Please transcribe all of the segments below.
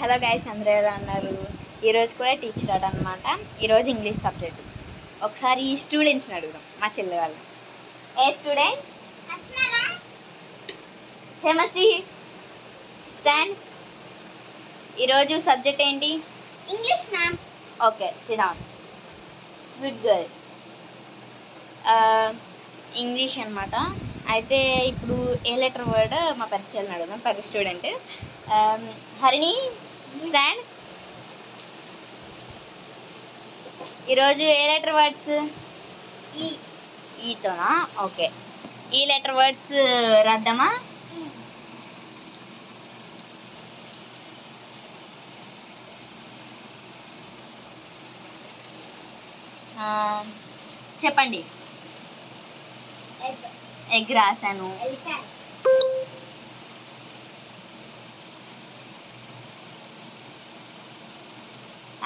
Hello guys, అందరూ ఎలా ఉన్నారు? ఈరోజు కూడా టీచర్ ఆట అనమాట. ఈరోజు ఇంగ్లీష్ సబ్జెక్టు. ఒకసారి ఈ స్టూడెంట్స్ని అడుగుదాం, మా చెల్లి వాళ్ళు. ఏ స్టూడెంట్స్? హేమశ్రీ స్టాండ్. ఈరోజు సబ్జెక్ట్ ఏంటి? English ma'am. Okay, SIT down. Good girl. English అనమాట. అయితే ఇప్పుడు ఏ లెటర్ వర్డ్ మా పెద్ద చెల్లిని అడుగుదాం, పెద్ద స్టూడెంట్. హరిణి స్టాండ్. ఈరోజు ఏ లెటర్ వర్డ్స్? ఈతోనా? ఓకే, ఈ లెటర్ వర్డ్స్ రాద్దామా? చెప్పండి. ఎగ్ రాశాను.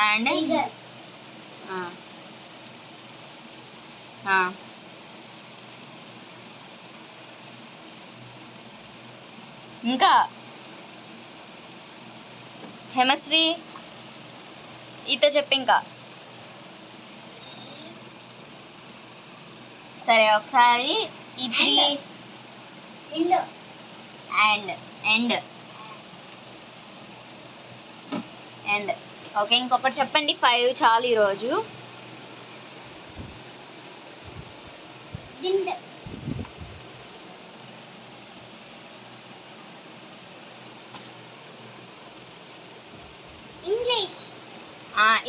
అండ్ ఇంకా హేమశ్రీ ఈతో చెప్పు. ఇంకా సరే, ఒకసారి ఈ three and end end. Okay, ఇంకొకటి చెప్పండి. 5 చాలు ఈరోజు.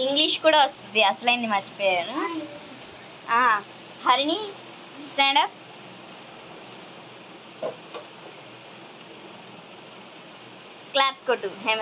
ఇంగ్లీష్ కూడా వస్తుంది, అసలైంది మర్చిపోయాను. Harini stand up. క్లాప్స్ కొట్టు.